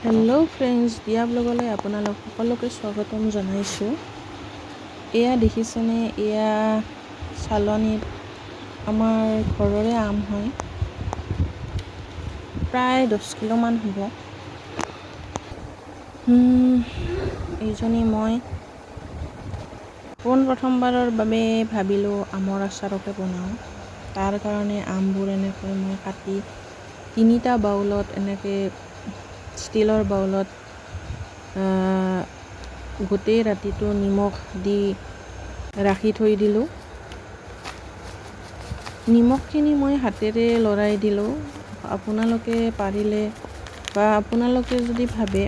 Hello' friends, দিয়া ব্লগলৈ আপোনালোক সকলোকে স্বাগতম জনাইছোঁ। এয়া দেখিছেনে, এয়া চালনীত আমাৰ ঘৰৰে আম হয়, প্ৰায় 10 কিলোমান হ'ব। এইজনী মই প্ৰথমবাৰৰ বাবে ভাবিলোঁ আমৰ আচাৰকে বনাওঁ। তাৰ কাৰণে আমবোৰ এনেকৈ মই কাটি 3টা বাউলত এনেকৈ ষ্টিলৰ বাউলত গোটেই ৰাতিটো নিমখ দি ৰাখি থৈ দিলোঁ। নিমখখিনি মই হাতেৰে লৰাই দিলোঁ। আপোনালোকে পাৰিলে বা আপোনালোকে যদি ভাবে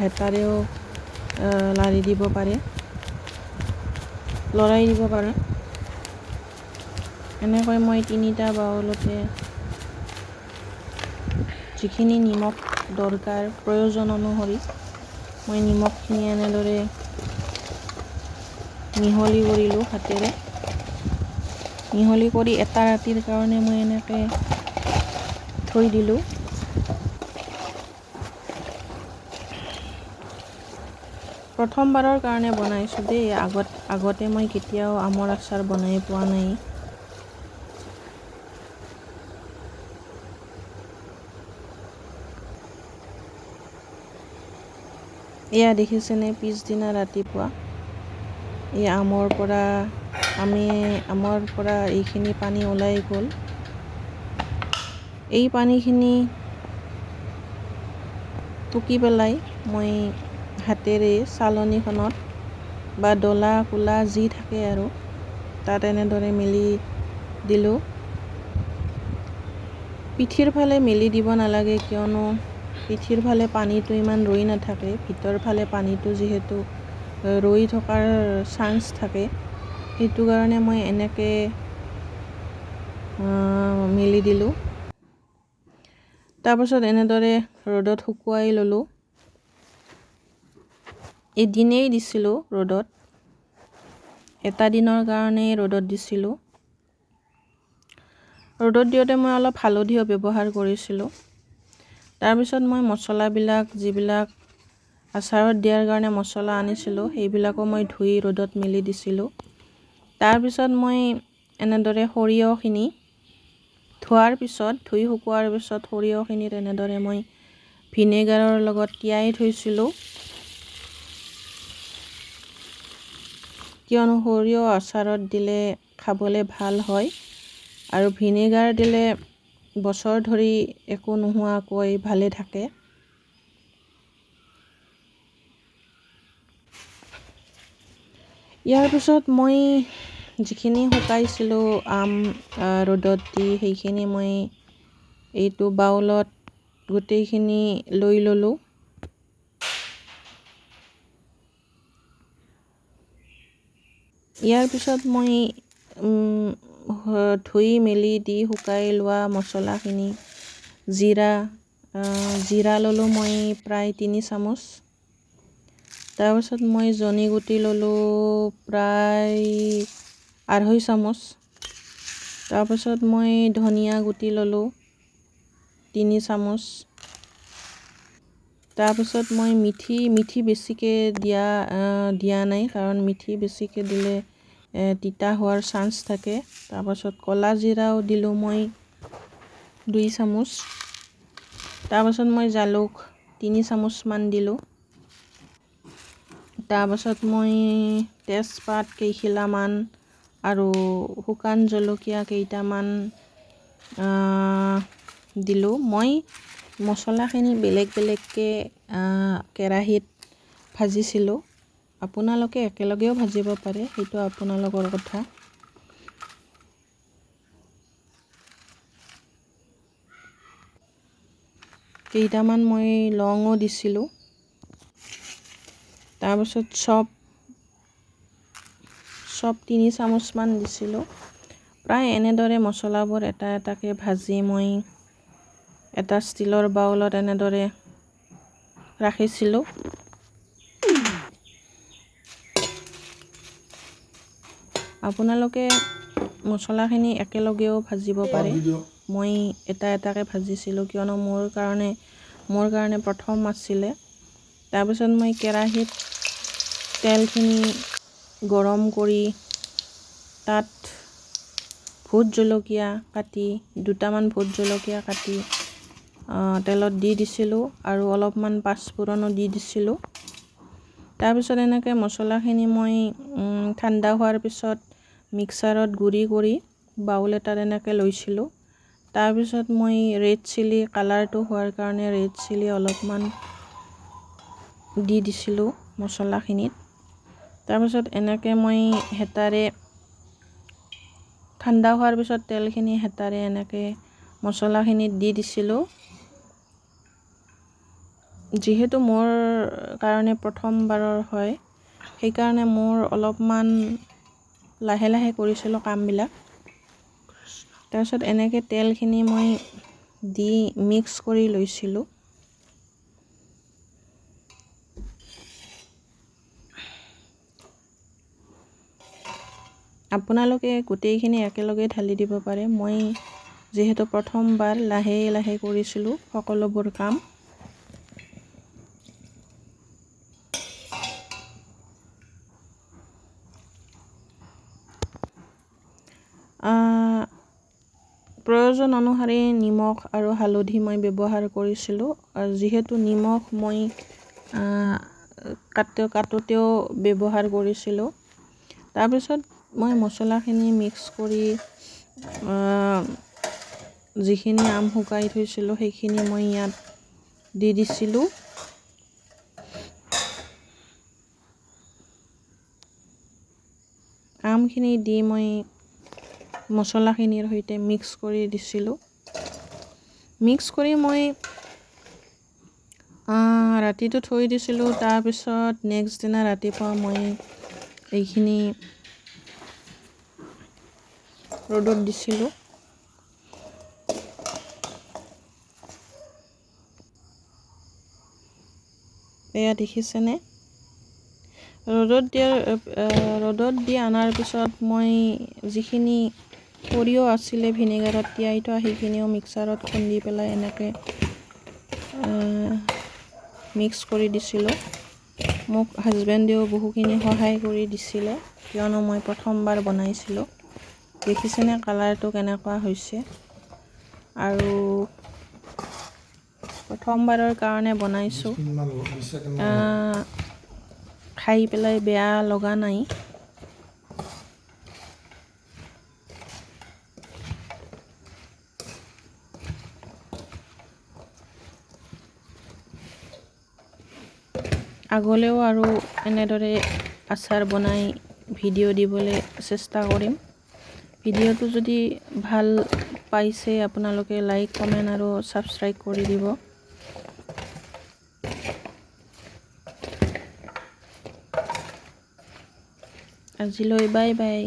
হেতাৰেও লাৰি দিব পাৰে, লৰাই দিব পাৰে। এনেকৈ মই 3টা বাউলতে যিখিনি নিমখ দৰকাৰ প্ৰয়োজন অনুসৰি মই নিমখখিনি এনেদৰে মিহলি কৰিলোঁ হাতেৰে। মিহলি কৰি এটা ৰাতিৰ কাৰণে মই এনেকৈ থৈ দিলোঁ। প্ৰথমবাৰৰ কাৰণে বনাইছোঁ দেই, আগতে মই কেতিয়াও আমৰ আচাৰ বনাই পোৱা নাই। এয়া দেখিছেনে, পিছদিনা ৰাতিপুৱা এই আমৰ পৰা এইখিনি পানী ওলাই গ'ল। এই পানীখিনি টুকি পেলাই মই হাতেৰে চালনীখনত বা ডলা কোলা যি থাকে আৰু তাত এনেদৰে মেলি দিলোঁ। পিঠিৰ ফালে মেলি দিব নালাগে, কিয়নো পিঠিৰ ফালে পানীটো ইমান ৰৈ নাথাকে। ভিতৰ ফালে পানীটো যিহেতু ৰৈ থকাৰ চান্স থাকে, সেইটো কাৰণে মই এনেকৈ মেলি দিলোঁ। তাৰপাছত এনেদৰে ৰ'দত শুকুৱাই ল'লোঁ। এদিনেই দিছিলোঁ ৰ'দত, এটা দিনৰ কাৰণেই ৰ'দত দিছিলোঁ। ৰ'দত দিওঁতে মই অলপ হালধিও ব্যৱহাৰ কৰিছিলোঁ। তাৰপিছত মই মছলাবিলাক, যিবিলাক আচাৰত দিয়াৰ কাৰণে মছলা আনিছিলোঁ, সেইবিলাকো মই ধুই ৰ'দত মেলি দিছিলোঁ। তাৰপিছত মই এনেদৰে সৰিয়হখিনি ধোৱাৰ পিছত, ধুই শুকুৱাৰ পিছত সৰিয়হখিনিত এনেদৰে মই ভিনেগাৰৰ লগত তিয়াই থৈছিলোঁ, কিয়নো সৰিয়হ আচাৰত দিলে খাবলৈ ভাল হয় আৰু ভিনেগাৰ দিলে বছৰ ধৰি একো নোহোৱাকৈ ভালে থাকে। ইয়াৰ পিছত মই যিখিনি শুকাইছিলোঁ আম ৰ'দত দি, সেইখিনি মই এইটো বাউলত গোটেইখিনি লৈ ল'লোঁ। ইয়াৰ পিছত মই ধুই মেলি দি শুকাই লোৱা মছলাখিনি, জিৰা ল'লোঁ মই প্ৰায় 3 চামুচ। তাৰপিছত মই জনি গুটি ল'লোঁ প্ৰায় 2.5 চামুচ। তাৰপিছত মই ধনিয়া গুটি ল'লোঁ 3 চামুচ। তাৰপিছত মই মিঠি বেছিকৈ দিয়া নাই, কাৰণ মিঠি বেছিকৈ দিলে তিতা হোৱাৰ চান্স থাকে। তাৰপাছত ক'লা জিৰাও দিলোঁ মই 2 চামুচ। তাৰপাছত মই জালুক 3 চামুচমান দিলোঁ। তাৰপাছত মই তেজপাত কেইখিলামান আৰু শুকান জলকীয়া কেইটামান দিলোঁ। মই মছলাখিনি বেলেগ বেলেগকৈ কেৰাহীত ভাজিছিলোঁ। আপোনালোকে একেলগেও ভাজিব পাৰে, সেইটো আপোনালোকৰ কথা। কেইটামান মই লঙো দিছিলোঁ। তাৰপিছত চব 3 চামুচমান দিছিলোঁ। প্ৰায় এনেদৰে মছলাবোৰ এটা এটাকৈ ভাজি মই এটা ষ্টিলৰ বাউলত এনেদৰে ৰাখিছিলোঁ। আপোনালোকে মছলাখিনি একেলগেও ভাজিব পাৰে। মই এটা এটাকৈ ভাজিছিলোঁ, কিয়নো মোৰ কাৰণে মোৰ কাৰণে প্ৰথম আছিলে। তাৰপিছত মই কেৰাহীত তেলখিনি গৰম কৰি তাত ভোট জলকীয়া কাটি, দুটামান ভোট জলকীয়া কাটি তেলত দি দিছিলোঁ আৰু অলপমান পাঁচফোৰণো দি দিছিলোঁ। তাৰপিছত এনেকৈ মছলাখিনি মই ঠাণ্ডা হোৱাৰ পিছত মিক্সাৰত গুড়ি কৰি বাউল এটাত এনেকৈ লৈছিলোঁ। তাৰপিছত মই ৰেড চিলি কালাৰটো হোৱাৰ কাৰণে ৰেড চিলি অলপমান দি দিছিলোঁ মছলাখিনিত। তাৰপিছত এনেকৈ মই হেতাৰে ঠাণ্ডা হোৱাৰ পিছত তেলখিনি হেতাৰে এনেকৈ মছলাখিনিত দি দিছিলোঁ। যিহেতু মোৰ কাৰণে প্ৰথমবাৰৰ হয়, সেইকাৰণে মোৰ অলপমান লাহে লাহে কৰিছিলোঁ কামবিলাক। তাৰপিছত এনেকৈ তেলখিনি মই দি মিক্স কৰি লৈছিলোঁ। আপোনালোকে গোটেইখিনি একেলগে ঢালি দিব পাৰে। মই যিহেতু প্ৰথমবাৰ লাহে লাহে কৰিছিলোঁ সকলোবোৰ কাম। প্ৰয়োজন অনুসৰি নিমখ আৰু হালধি মই ব্যৱহাৰ কৰিছিলোঁ। আৰু যিহেতু নিমখ মই কাটোতেও ব্যৱহাৰ কৰিছিলোঁ। তাৰপিছত মই মছলাখিনি মিক্স কৰি যিখিনি আম শুকাই থৈছিলোঁ সেইখিনি মই ইয়াত দি দিছিলোঁ। আমখিনি দি মই মছলাখিনিৰ সৈতে মিক্স কৰি দিছিলোঁ। মিক্স কৰি মই ৰাতিটো থৈ দিছিলোঁ। তাৰপিছত নেক্সট দিনা ৰাতিপুৱা মই এইখিনি ৰ'দত দিছিলোঁ। এয়া দেখিছেনে? ৰ'দত দি অনাৰ পিছত মই যিখিনি সৰিয়হ আছিলে ভিনেগাৰত তিয়াই থোৱা সেইখিনিও মিক্সাৰত খুন্দি পেলাই এনেকৈ মিক্স কৰি দিছিলোঁ। মোক হাজবেণ্ডেও বহুখিনি সহায় কৰি দিছিলে, কিয়নো মই প্ৰথমবাৰ বনাইছিলোঁ। দেখিছেনে কালাৰটো কেনেকুৱা হৈছে? আৰু প্ৰথমবাৰৰ কাৰণে বনাইছোঁ, খাই পেলাই বেয়া লগা নাই। আগলৈও আৰু এনেদৰে আচাৰ বনাই ভিডিঅ' দিবলৈ চেষ্টা কৰিম। ভিডিঅ'টো যদি ভাল পাইছে আপোনালোকে লাইক, কমেণ্ট আৰু ছাবস্ক্ৰাইব কৰি দিব। আজিলৈ বাই বাই।